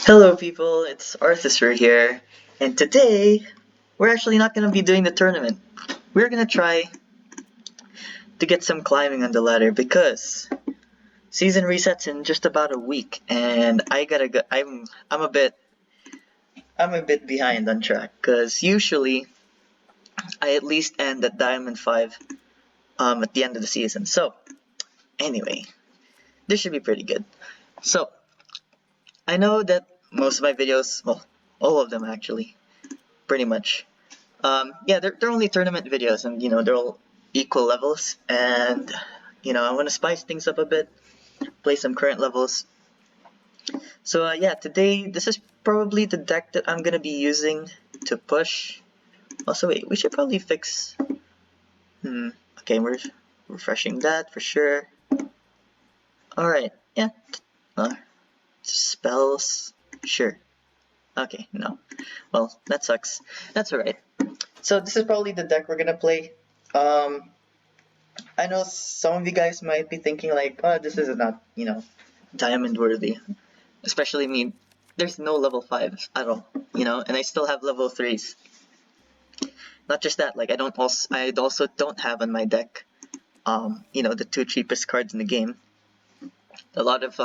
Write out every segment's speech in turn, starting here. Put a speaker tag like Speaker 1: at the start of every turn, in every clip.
Speaker 1: Hello people, it's ArthisRoo here, and today we're actually not going to be doing the tournament. We're going to try to get some climbing on the ladder because season resets in just about a week, and I gotta go. I'm a bit behind on track because usually I at least end at Diamond 5 at the end of the season. So anyway, this should be pretty good. So I know that most of my videos, well, all of them actually, pretty much. Yeah, they're only tournament videos, and they're all equal levels. And I want to spice things up a bit, play some current levels. So yeah, today this is probably the deck that I'm gonna be using to push. Also, wait, we should probably fix. Okay, we're refreshing that for sure. All right, yeah. Uh, spells, sure. Okay, no. Well, that sucks. That's alright. So this is probably the deck we're gonna play. I know some of you guys might be thinking like, oh, this is not, diamond worthy. Especially me. There's no level 5s at all, and I still have level 3s. Not just that, like I also don't have on my deck, the two cheapest cards in the game. A lot of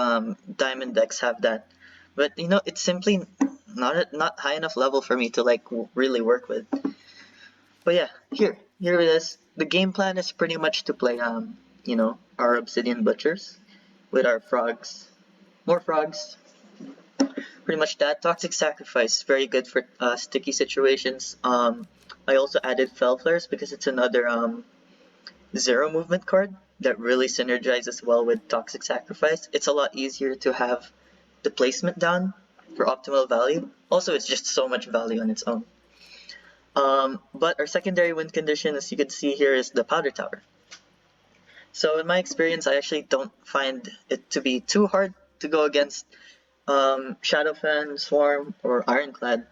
Speaker 1: diamond decks have that. But it's simply not high enough level for me to like really work with. But yeah, here it is. The game plan is pretty much to play our obsidian butchers with our frogs. More frogs. Pretty much that. Toxic Sacrifice, very good for sticky situations. I also added Fell Flares because it's another zero movement card that really synergizes well with Toxic Sacrifice. It's a lot easier to have the placement down for optimal value. Also, it's just so much value on its own. But our secondary win condition, as you can see here, is the Powder Tower. So in my experience, I actually don't find it to be too hard to go against Shadowfen, Swarm, or Ironclad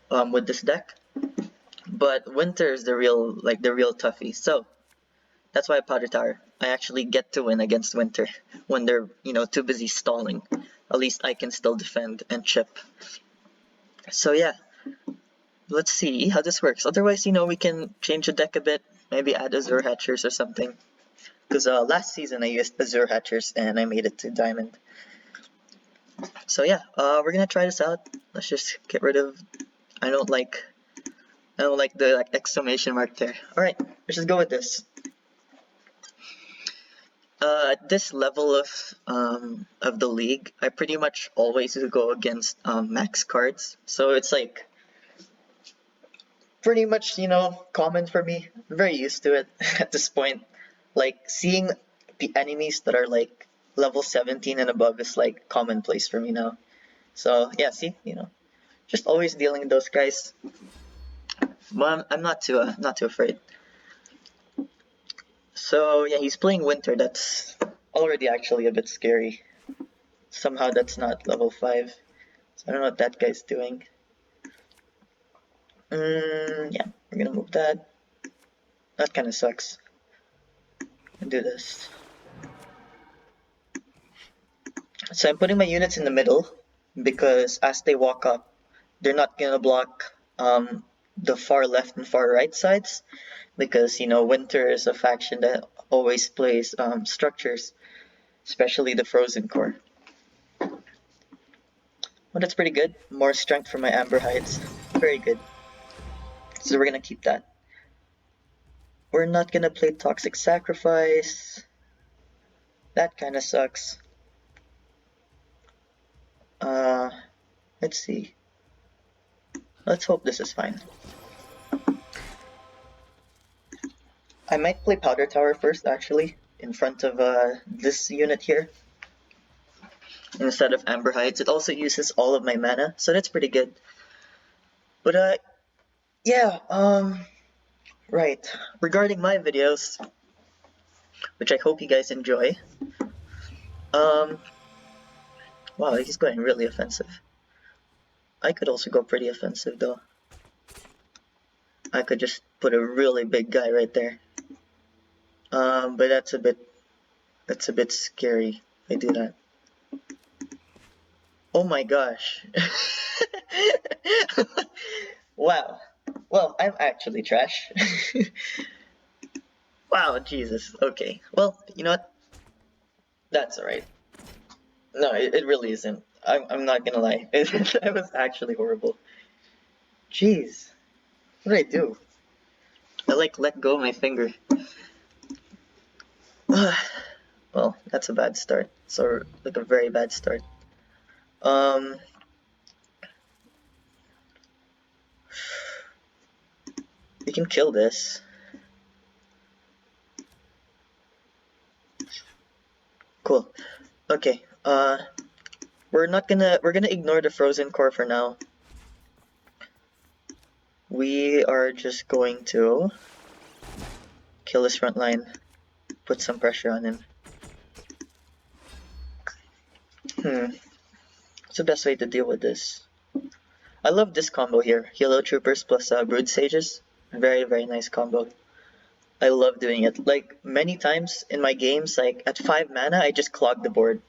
Speaker 1: with this deck. But Winter is the real toughie. So that's why Powder Tower. I actually get to win against Winter when they're too busy stalling. At least I can still defend and chip. So yeah, let's see how this works. Otherwise, we can change the deck a bit. Maybe add Azure Hatchers or something. Because last season I used Azure Hatchers and I made it to Diamond. So yeah, we're gonna try this out. Let's just get rid of. I don't like the exclamation mark there. All right, let's just go with this. At this level of the league, I pretty much always go against max cards. So it's like pretty much common for me. I'm very used to it at this point. Like seeing the enemies that are like level 17 and above is like commonplace for me now. So yeah, see, just always dealing with those guys. But I'm not too afraid. So yeah, he's playing Winter. That's already actually a bit scary. Somehow that's not level 5. So I don't know what that guy's doing. Yeah, we're gonna move that. That kind of sucks. Do this. So I'm putting my units in the middle because as they walk up, they're not gonna block the far left and far right sides because Winter is a faction that always plays structures, especially the Frozen Core. Well, that's pretty good. More strength for my Amber Hides. Very good. So we're gonna keep that. We're not gonna play Toxic Sacrifice. That kind of sucks. Let's see. Let's hope this is fine. I might play Powder Tower first, actually, in front of this unit here. Instead of Amber Hides. It also uses all of my mana, so that's pretty good. But yeah, right. Regarding my videos, which I hope you guys enjoy. Wow, he's going really offensive. I could also go pretty offensive though. I could just put a really big guy right there. But that's a bit scary if I do that. Oh my gosh. Wow. Well, I'm actually trash. Wow, Jesus. Okay. Well, you know what? That's alright. No, it really isn't. I'm not gonna lie. That was actually horrible. Jeez. What did I do? I like let go of my finger. Well, that's a bad start. So like a very bad start. Um we can kill this. Cool. Okay. We're gonna ignore the frozen core for now. We are just going to kill his front line, put some pressure on him. What's the best way to deal with this? I love this combo here. Helo Troopers plus Brood Sages. Very, very nice combo. I love doing it. Like, many times in my games, like, at 5 mana, I just clog the board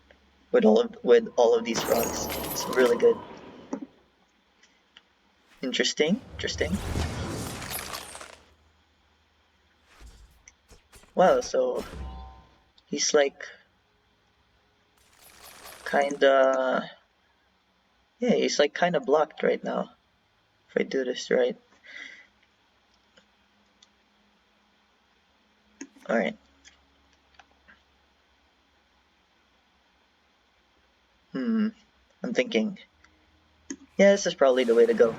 Speaker 1: with all of these frogs. It's really good. Interesting, interesting. Wow, so he's like kinda, yeah, he's like kinda blocked right now. If I do this right. Alright. I'm thinking. Yeah, this is probably the way to go.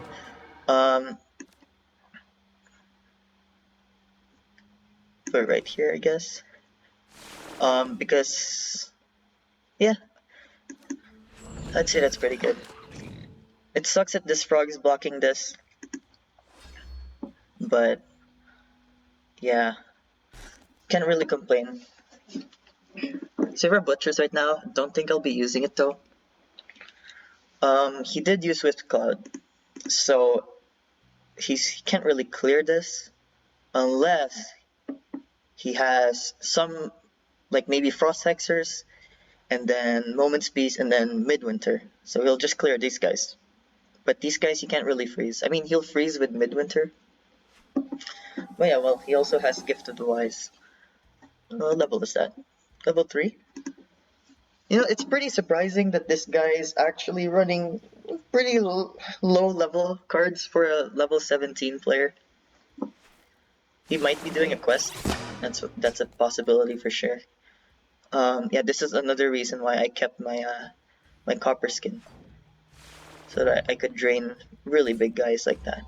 Speaker 1: Put it right here, I guess. Because, yeah, I'd say that's pretty good. It sucks that this frog is blocking this, but yeah, can't really complain. Silver Butchers right now, don't think I'll be using it though. He did use Swift Cloud, so he can't really clear this unless he has some, like maybe Frost Hexers, and then Moment's Peace, and then Midwinter. So he'll just clear these guys. But these guys he can't really freeze. I mean, he'll freeze with Midwinter. But yeah, well, he also has Gift of the Wise. What level is that? Level 3? You know, it's pretty surprising that this guy is actually running pretty low level cards for a level 17 player. He might be doing a quest. That's a possibility for sure. Yeah, this is another reason why I kept my my copper skin, so that I could drain really big guys like that.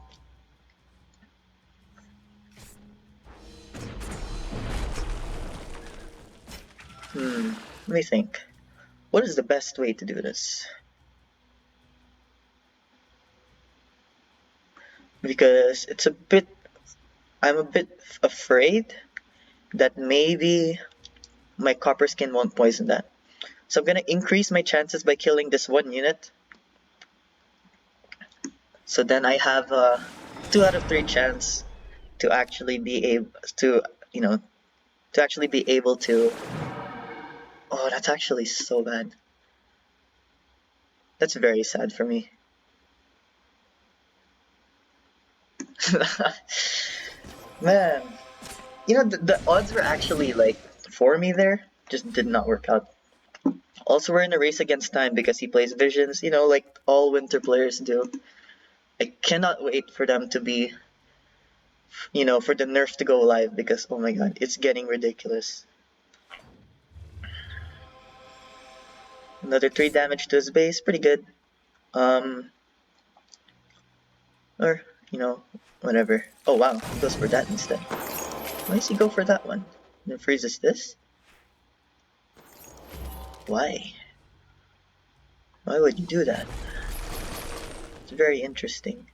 Speaker 1: Let me think. What is the best way to do this? Because I'm a bit afraid that maybe my copper skin won't poison that. So I'm gonna increase my chances by killing this one unit. So then I have a 2 out of 3 chance to actually be able to, to actually be able to. Oh, that's actually so bad. That's very sad for me. Man, you know, the odds were actually like for me there, just did not work out. Also, we're in a race against time because he plays Visions, you know, like all winter players do. I cannot wait for them to be, for the nerf to go live because, oh my god, it's getting ridiculous. Another 3 damage to his base, pretty good. Or, whatever. Oh wow, he goes for that instead. Why does he go for that one? Then freezes this? Why? Why would you do that? It's very interesting.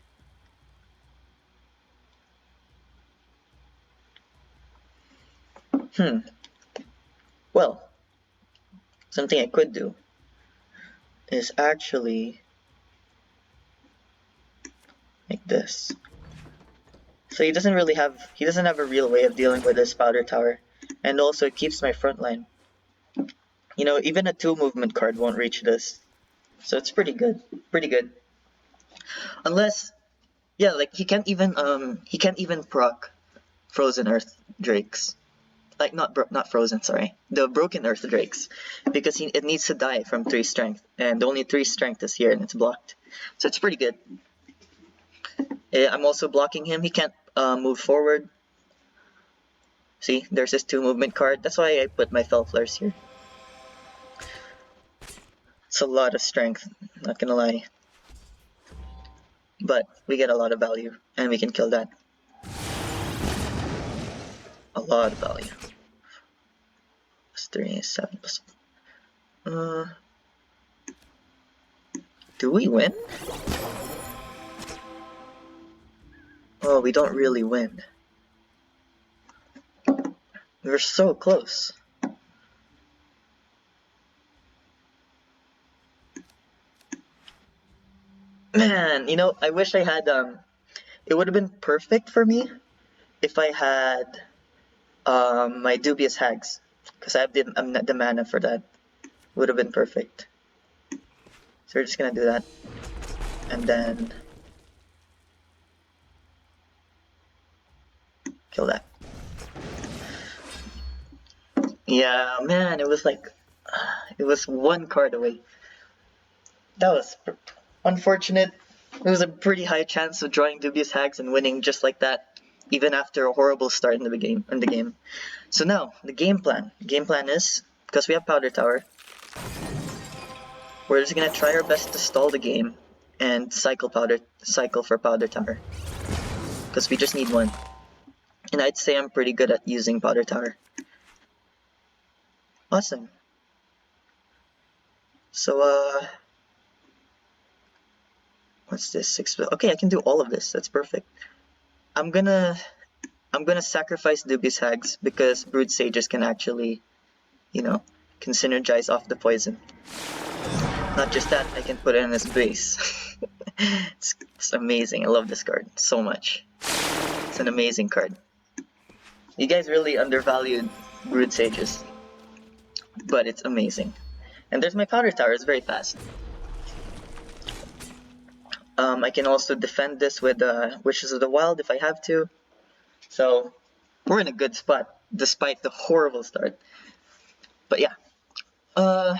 Speaker 1: Well, something I could do is actually like this. So he doesn't have a real way of dealing with this powder tower. And also it keeps my front line. You know, even a 2 movement card won't reach this. So it's pretty good. Pretty good. Unless, yeah, like he can't even proc Frozen Earth Drakes. Like not Frozen, sorry. The Broken Earth Drakes. Because it needs to die from 3 strength. And only 3 strength is here and it's blocked. So it's pretty good. I'm also blocking him. He can't move forward. See, there's his 2 movement card. That's why I put my Fel Flares here. It's a lot of strength, not gonna lie. But we get a lot of value, and we can kill that. A lot of value. Plus 3, 7, plus... do we win? Oh, we don't really win. We're so close. Man, you know, I wish I had, it would have been perfect for me if I had, my Dubious Hags. Because I have the mana for that. Would have been perfect. So we're just gonna do that. And then... kill that. Yeah, man, it was like... it was 1 card away. That was unfortunate. It was a pretty high chance of drawing Dubious Hags and winning just like that, even after a horrible start in the game. So now, the game plan. The game plan is, because we have Powder Tower, we're just gonna try our best to stall the game and cycle for Powder Tower. Because we just need 1. And I'd say I'm pretty good at using Powder Tower. Awesome. So, what's this? 6. Okay, I can do all of this. That's perfect. I'm gonna sacrifice Dubious Hags because Brood Sages can actually, you know, can synergize off the poison. Not just that, I can put it in his base. It's amazing. I love this card so much. It's an amazing card. You guys really undervalued Brood Sages, but it's amazing. And there's my Powder Tower. It's very fast. I can also defend this with Wishes of the Wild if I have to. So we're in a good spot despite the horrible start. But yeah. Yeah,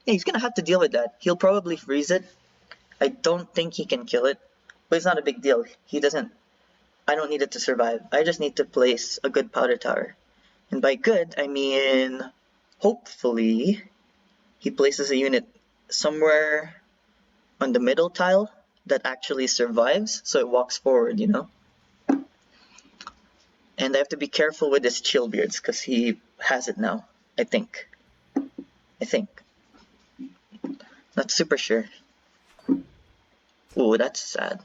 Speaker 1: he's gonna have to deal with that. He'll probably freeze it. I don't think he can kill it, but it's not a big deal. I don't need it to survive. I just need to place a good Powder Tower. And by good, I mean, hopefully, he places a unit somewhere on the middle tile that actually survives, so it walks forward, you know? And I have to be careful with his Chillbeards, because he has it now, I think. Not super sure. Ooh, that's sad.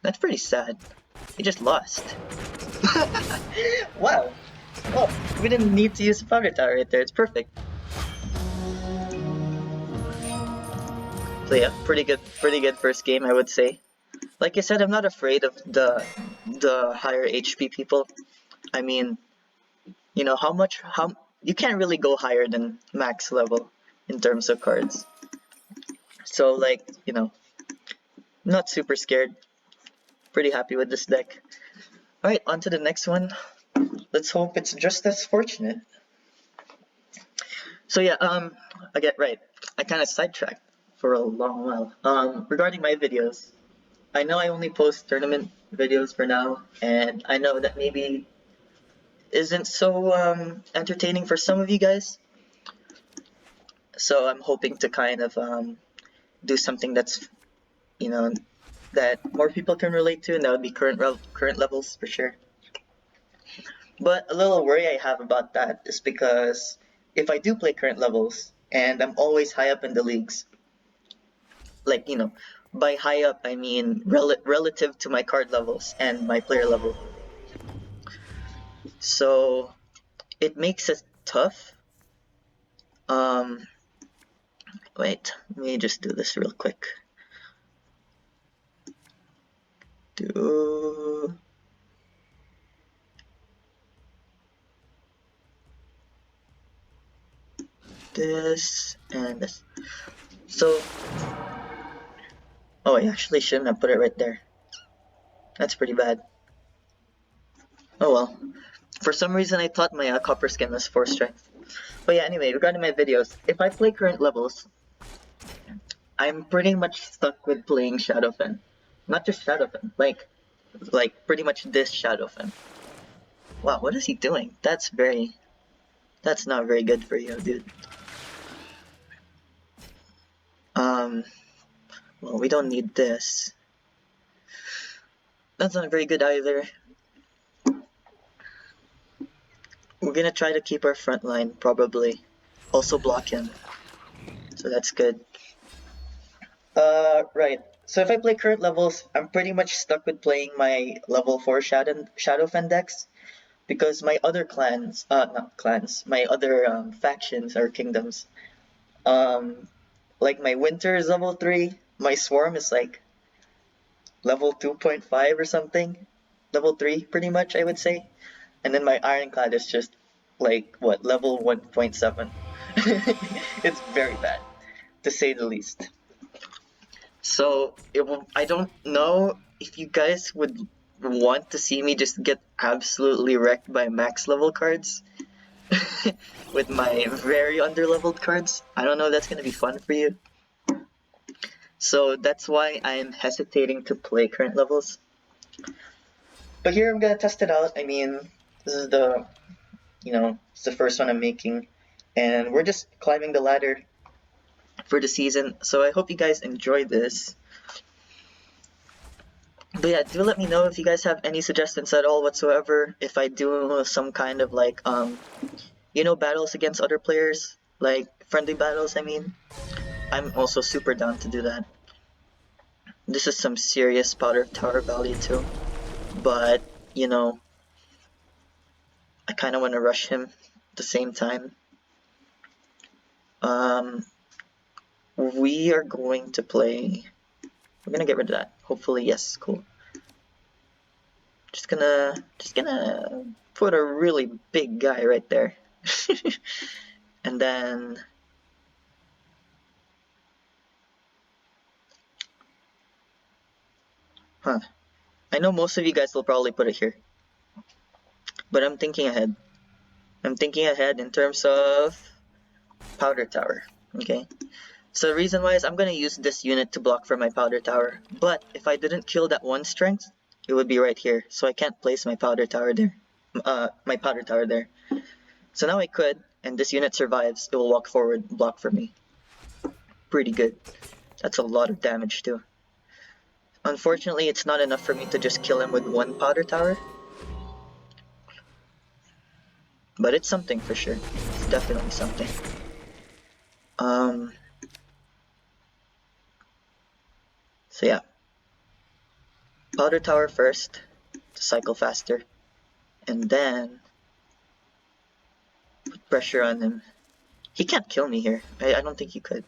Speaker 1: That's pretty sad. He just lost. Wow. Oh, we didn't need to use a Powder Tower right there. It's perfect. So yeah, pretty good first game, I would say. Like I said, I'm not afraid of the higher HP people. I mean, you know, how you can't really go higher than max level in terms of cards. So like, you know, not super scared. Pretty happy with this deck. Alright, on to the next one. Let's hope it's just as fortunate. So yeah, I get right. I kind of sidetracked for a long while. Regarding my videos, I know I only post tournament videos for now, and I know that maybe isn't so entertaining for some of you guys. So I'm hoping to kind of do something that's, you know, that more people can relate to, and that would be current levels for sure. But a little worry I have about that is because if I do play current levels and I'm always high up in the leagues, like, you know, by high up I mean relative to my card levels and my player level. So it makes it tough. Wait, let me just do this real quick. this and this. So, oh, I actually shouldn't have put it right there. That's pretty bad. Oh well. For some reason, I thought my copper skin was 4 strength. But yeah, anyway, regarding my videos, if I play current levels, I'm pretty much stuck with playing Shadowfen. Not just Shadowfen, like pretty much this Shadowfen. Wow, what is he doing? That's not very good for you, dude. Well, we don't need this. That's not very good either. We're gonna try to keep our front line, probably. Also block him. So that's good. Right. So if I play current levels, I'm pretty much stuck with playing my level 4 Shadowfen decks. Because my other clans, not clans, my other factions or kingdoms, like my Winter is level 3, my Swarm is like level 2.5 or something. Level 3, pretty much, I would say. And then my Ironclad is just like, what, level 1.7. It's very bad, to say the least. So, I don't know if you guys would want to see me just get absolutely wrecked by max level cards with my very underleveled cards. I don't know if that's gonna be fun for you. So that's why I'm hesitating to play current levels. But here I'm gonna test it out. I mean, this is it's the first one I'm making, and we're just climbing the ladder for the season. So I hope you guys enjoy this. But yeah, do let me know if you guys have any suggestions at all whatsoever. If I do some kind of like battles against other players, like friendly battles, I mean, I'm also super down to do that. This is some serious powder tower value too, but I kind of want to rush him at the same time. We are going to play. We're gonna get rid of that. Hopefully, yes, cool. Just gonna put a really big guy right there, and then. Huh. I know most of you guys will probably put it here. But I'm thinking ahead. I'm thinking ahead in terms of powder tower. Okay. So the reason why is I'm gonna use this unit to block for my powder tower. But if I didn't kill that one strength, it would be right here. So I can't place my powder tower there. So now I could, and this unit survives. It will walk forward, block for me. Pretty good. That's a lot of damage too. Unfortunately, it's not enough for me to just kill him with one powder tower. But it's something for sure. It's definitely something. So yeah. Powder tower first to cycle faster. And then put pressure on him. He can't kill me here. I don't think he could.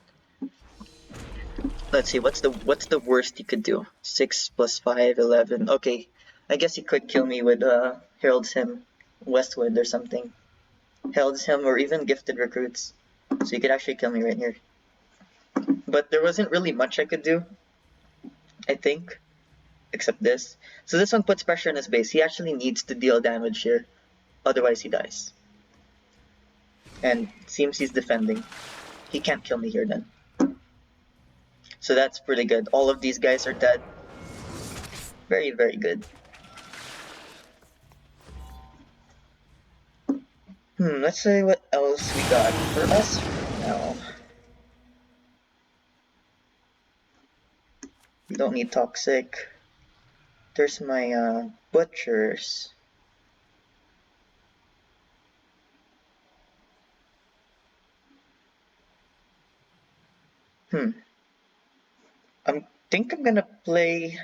Speaker 1: Let's see, what's the worst he could do? 6 plus 5, 11. Okay. I guess he could kill me with Herald's Hymn, Westwood or something. Herald's Hymn or even Gifted Recruits. So he could actually kill me right here. But there wasn't really much I could do, I think, except this. So this one puts pressure on his base. He actually needs to deal damage here, otherwise he dies. And it seems he's defending. He can't kill me here then. So that's pretty good. All of these guys are dead. Very, very good. Let's see what else we got for us now. We don't need toxic. There's my butchers. I think I'm gonna play.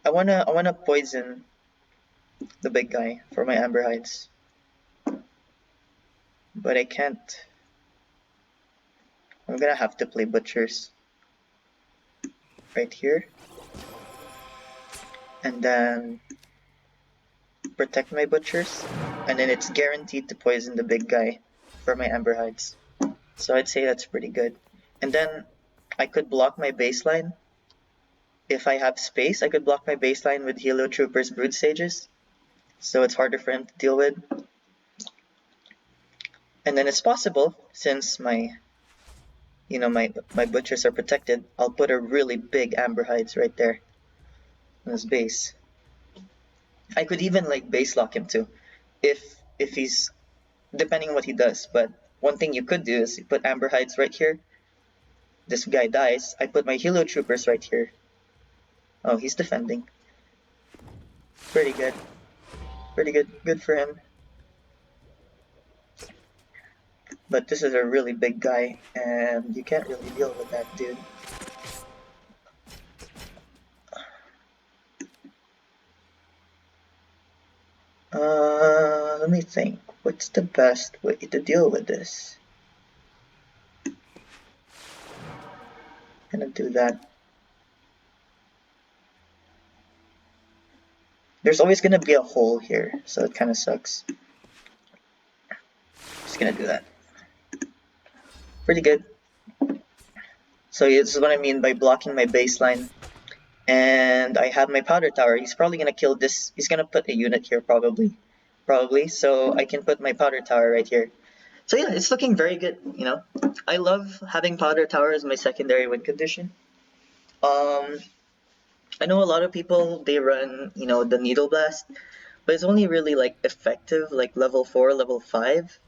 Speaker 1: I wanna poison the big guy for my Amber Hides, but I can't. I'm gonna have to play butchers right here, and then protect my butchers, and then it's guaranteed to poison the big guy for my Amber Hides. So I'd say that's pretty good. And then I could block my baseline. If I have space, I could block my baseline with Helo Troopers Brood Sages. So it's harder for him to deal with. And then it's possible, since my butchers are protected, I'll put a really big Amber Hides right there on his base. I could even like base lock him too, if he's, depending on what he does. But one thing you could do is you put Amber Hides right here. This guy dies. I put my Helo Troopers right here. Oh, he's defending. Pretty good. Pretty good. Good for him. But this is a really big guy, and you can't really deal with that dude. Let me think. What's the best way to deal with this? I'm gonna do that. There's always gonna be a hole here, so it kind of sucks. Just gonna do that. Pretty good. So this is what I mean by blocking my baseline. And I have my powder tower. He's probably gonna kill this. He's gonna put a unit here probably. So I can put my powder tower right here. So yeah, it's looking very good, you know. I love having powder tower as my secondary win condition. I know a lot of people, they run, you know, the needle blast, but it's only really like effective like level 4, level 5.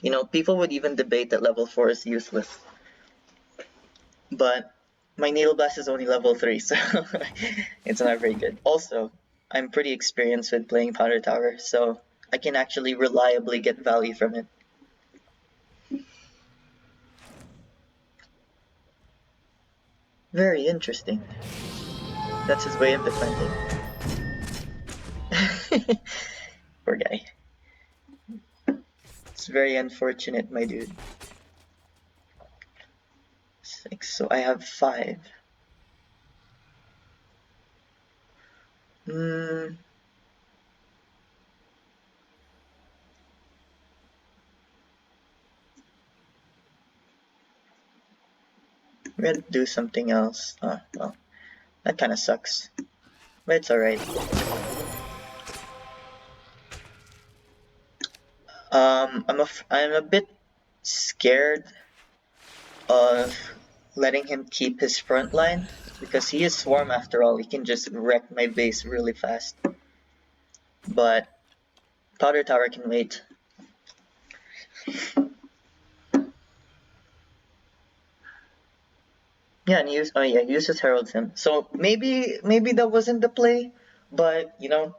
Speaker 1: You know, people would even debate that level 4 is useless. But my needle blast is only level 3, so it's not very good. Also, I'm pretty experienced with playing powder tower, so I can actually reliably get value from it. Very interesting. That's his way of defending. Poor guy. It's very unfortunate, my dude. 6, so I have 5. I'm gonna do something else. Oh, well, that kind of sucks, but it's alright. I'm a bit scared of letting him keep his front line, because he is Swarm after all. He can just wreck my base really fast. But powder tower can wait. Yeah, and uses heralds him. So maybe that wasn't the play, but you know,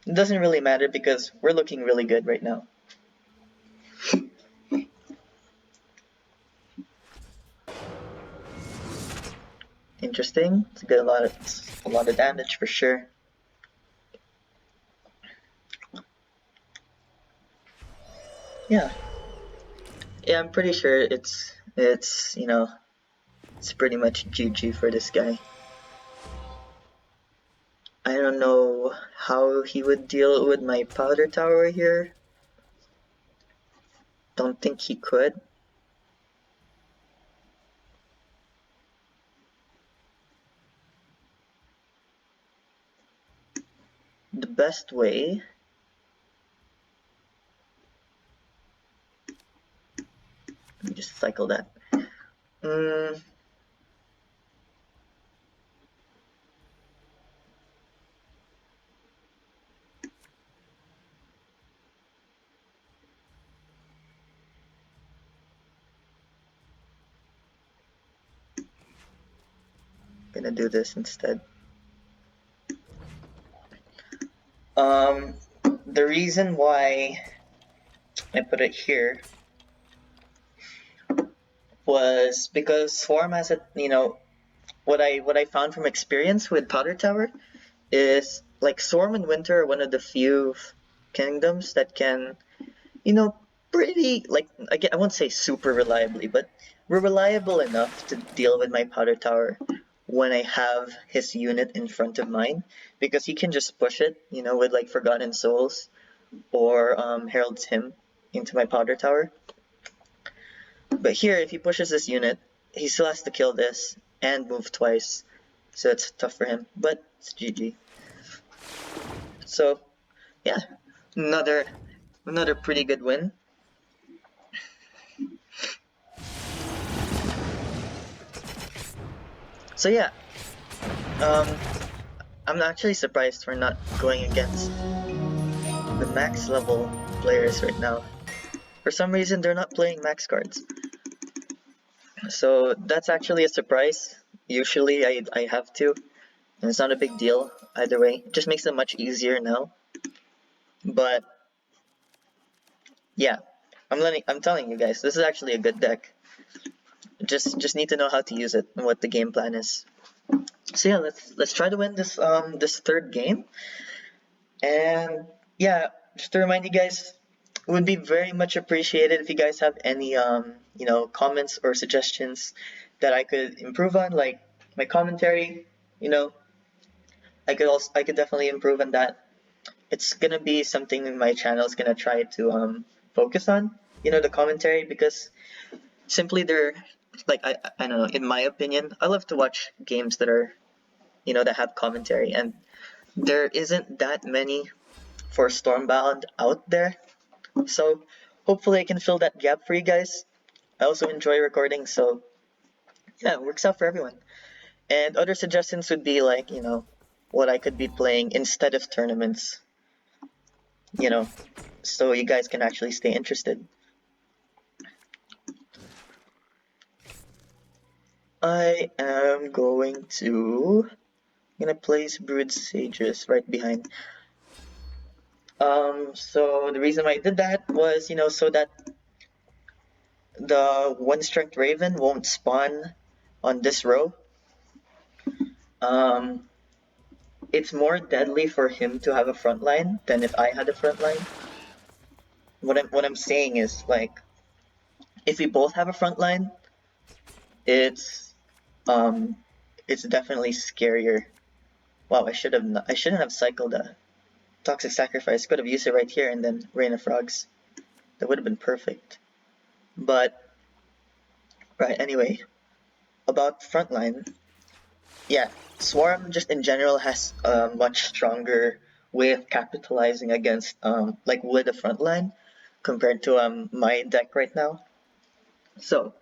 Speaker 1: it doesn't really matter because we're looking really good right now. Interesting. It's a lot of damage for sure. Yeah. Yeah, I'm pretty sure it's you know, it's pretty much GG for this guy. I don't know how he would deal with my powder tower here. Don't think he could. The best way let me just cycle that. Gonna do this instead. The reason why I put it here was because Swarm has a, you know, what I found from experience with Powder Tower is like Swarm and Winter are one of the few kingdoms that can, you know, pretty like I won't say super reliably, but we're reliable enough to deal with my Powder Tower when I have his unit in front of mine, because he can just push it, you know, with like Forgotten Souls or Herald's Hymn. into my powder tower. But here, if he pushes this unit, he still has to kill this and move twice. So it's tough for him, but it's GG. So, yeah, another pretty good win. So yeah, I'm actually surprised we're not going against the max level players right now. For some reason, they're not playing max cards. So that's actually a surprise. Usually I have to, and it's not a big deal either way. It just makes it much easier now. But yeah, I'm telling you guys, this is actually a good deck. Just need to know how to use it and what the game plan is. So yeah, let's try to win this this third game. And yeah, just to remind you guys, it would be very much appreciated if you guys have any you know, comments or suggestions that I could improve on, like my commentary. You know, I could definitely improve on that. It's gonna be something my channel is gonna try to focus on. You know, the commentary, because simply they're like, I don't know, in my opinion, I love to watch games that are, you know, that have commentary, and there isn't that many for Stormbound out there. So hopefully I can fill that gap for you guys. I also enjoy recording, so yeah, it works out for everyone. And other suggestions would be like, you know, what I could be playing instead of tournaments, you know, so you guys can actually stay interested. I am going to place Brood Sages right behind. So the reason why I did that was, you know, so that the 1 strength Raven won't spawn on this row. It's more deadly for him to have a front line than if I had a front line. What I'm saying is, like, if we both have a front line, it's definitely scarier. Wow, I shouldn't have cycled a Toxic Sacrifice. Could have used it right here and then Rain of Frogs. That would have been perfect. But right, anyway, about frontline, yeah, Swarm just in general has a much stronger way of capitalizing against like with the frontline compared to my deck right now. So,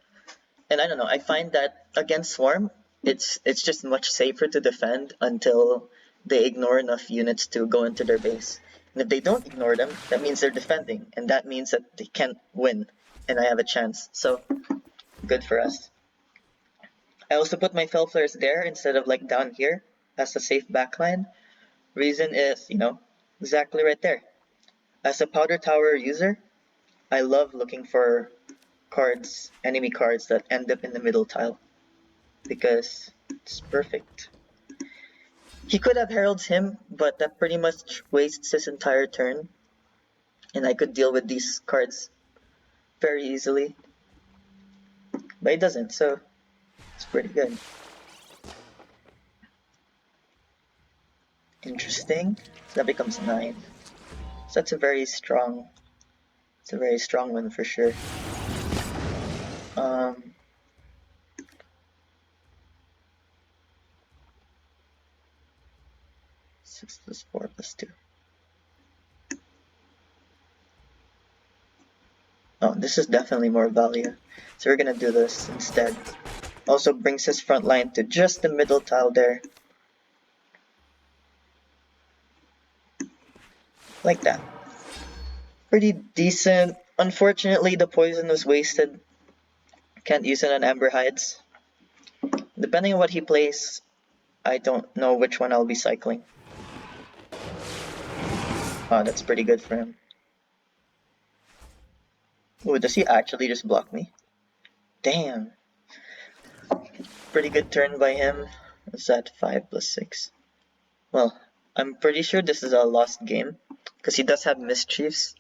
Speaker 1: and I don't know, I find that against Swarm, it's just much safer to defend until they ignore enough units to go into their base. And if they don't ignore them, that means they're defending, and that means that they can't win, and I have a chance. So, good for us. I also put my Fel Flares there instead of like down here as a safe backline. Reason is, you know, exactly right there. As a Powder Tower user, I love looking for cards, enemy cards that end up in the middle tile, because it's perfect. He could have Heralds him, but that pretty much wastes his entire turn, and I could deal with these cards very easily. But he doesn't, so it's pretty good. Interesting. So that becomes 9. So that's a very strong. It's a very strong one for sure. 6 plus 4 plus 2. Oh, this is definitely more value. So we're gonna do this instead. Also brings his front line to just the middle tile there. Like that. Pretty decent. Unfortunately, the poison was wasted. Can't use it on Amber Hides. Depending on what he plays, I don't know which one I'll be cycling. Oh, that's pretty good for him. Ooh, does he actually just block me? Damn. Pretty good turn by him. Is that 5 plus 6? Well, I'm pretty sure this is a lost game, because he does have Mischiefs,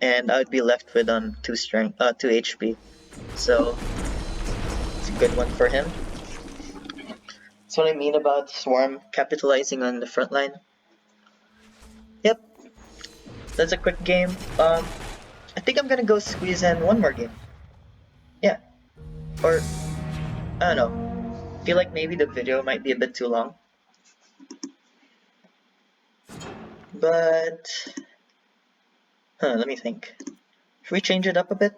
Speaker 1: and I would be left with 2 strength, 2 HP. So it's a good one for him. That's what I mean about Swarm capitalizing on the front line. Yep, that's a quick game. I think I'm gonna go squeeze in one more game. Yeah. Or, I don't know. Feel like maybe the video might be a bit too long. But, let me think. Should we change it up a bit?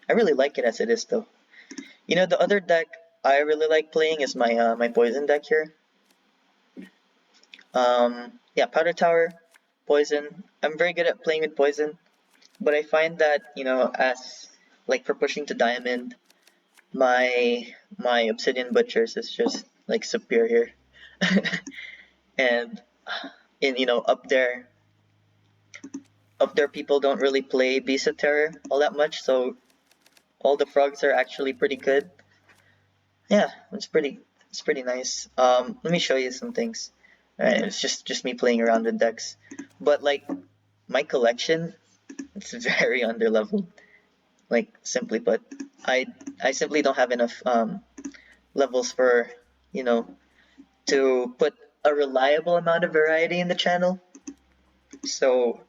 Speaker 1: I really like it as it is though. You know, the other deck I really like playing is my my poison deck here. Yeah, Powder Tower, poison. I'm very good at playing with poison, but I find that, you know, as like for pushing to diamond, my Obsidian Butchers is just like superior. And in, you know, up there people don't really play Beast of Terror all that much, so all the frogs are actually pretty good. Yeah, it's pretty nice. Let me show you some things. Alright, it's just me playing around with decks. But like my collection, it's very underleveled. Like simply put, I simply don't have enough levels for, you know, to put a reliable amount of variety in the channel. So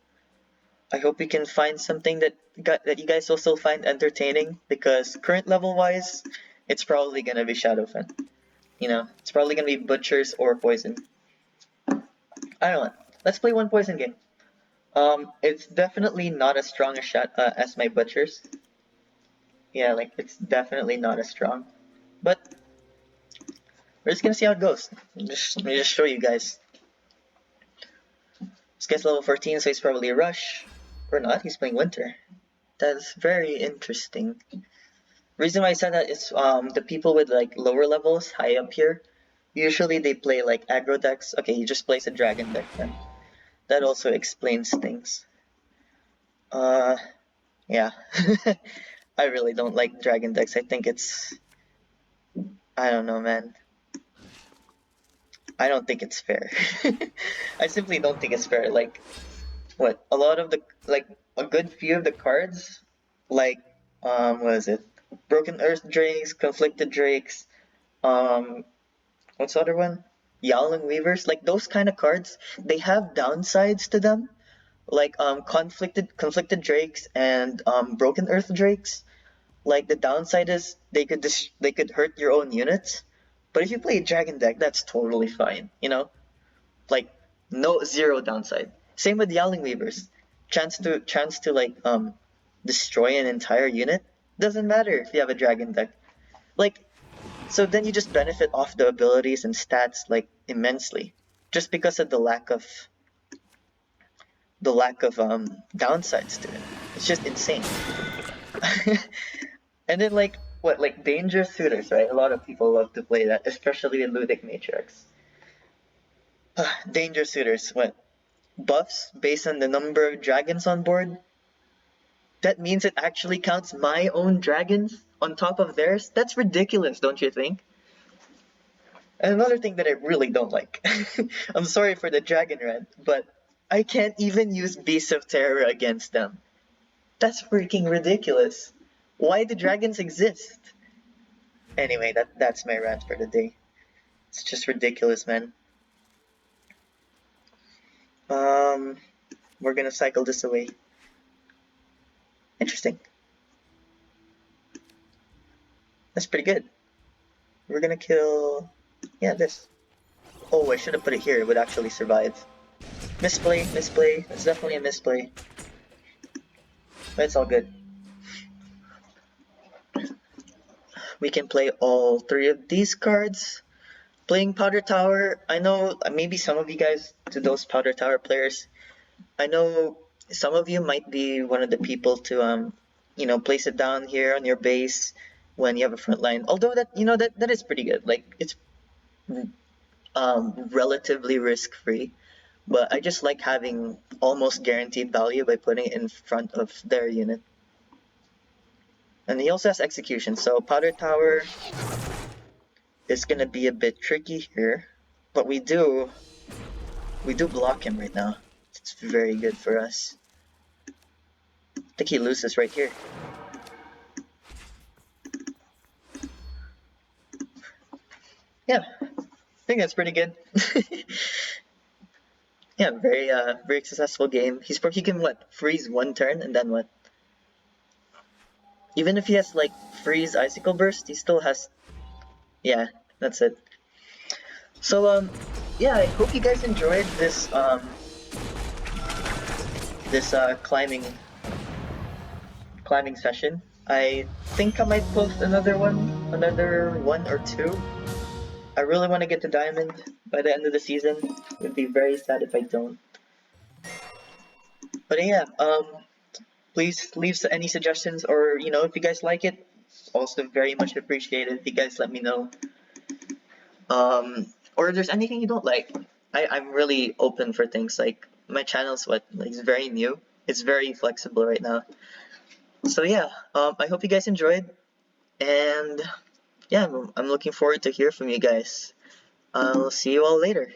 Speaker 1: I hope we can find something that you guys will still find entertaining, because current level wise, it's probably gonna be Shadowfen. You know, it's probably gonna be Butchers or Poison. I don't know. Let's play one Poison game. It's definitely not as strong as my Butchers. Yeah, like it's definitely not as strong. But we're just gonna see how it goes. Let me just show you guys. This guy's level 14, so he's probably a Rush. Or not, he's playing Winter. That's very interesting. Reason why I said that is the people with like lower levels high up here, usually they play like aggro decks. Okay, he just plays a dragon deck then. That also explains things. Yeah. I really don't like dragon decks. I think it's, I don't know, man. I don't think it's fair. I simply don't think it's fair. Like, what? A lot of the, like, a good few of the cards, like, what is it? Broken Earth Drakes, Conflicted Drakes, what's the other one? Yowling Weavers, like those kind of cards, they have downsides to them, like conflicted drakes and broken earth drakes. Like the downside is they could hurt your own units, but if you play a dragon deck, that's totally fine. You know, like no zero downside. Same with Yowling Weavers, chance to like destroy an entire unit. Doesn't matter if you have a dragon deck. Like, so then you just benefit off the abilities and stats like immensely, just because of the lack of downsides to it. It's just insane. And then like what, like Dangerous Suitors, right? A lot of people love to play that, especially in Ludic Matrix. Dangerous Suitors, what? Buffs based on the number of dragons on board? That means it actually counts my own dragons on top of theirs? That's ridiculous, don't you think? And another thing that I really don't like. I'm sorry for the dragon rant, but I can't even use Beast of Terror against them. That's freaking ridiculous. Why do dragons exist? Anyway, that's my rant for the day. It's just ridiculous, man. We're gonna cycle this away. Interesting. That's pretty good. We're gonna kill, yeah, this. Oh, I should have put it here. It would actually survive. Misplay. It's definitely a misplay. But it's all good. We can play all three of these cards. Playing Powder Tower, I know maybe some of you guys, to those Powder Tower players, I know some of you might be one of the people to you know, place it down here on your base when you have a front line. Although that, you know, that is pretty good. Like it's relatively risk free, but I just like having almost guaranteed value by putting it in front of their unit. And he also has execution, so Powder Tower is gonna be a bit tricky here, but we do block him right now. It's very good for us. I think he loses right here. Yeah, I think that's pretty good. Yeah, very successful game. He can what, freeze one turn and then what? Even if he has like freeze icicle burst, he still has. Yeah, that's it. So yeah, I hope you guys enjoyed this climbing session. I think I might post another one or two. I really want to get to diamond by the end of the season. It would be very sad if I don't. But yeah, please leave any suggestions, or if you guys like it, also very much appreciated if you guys let me know. Or if there's anything you don't like, I'm really open for things. Like my channel's it's very new. It's very flexible right now. So yeah, I hope you guys enjoyed, and yeah, I'm looking forward to hear from you guys. I'll see you all later.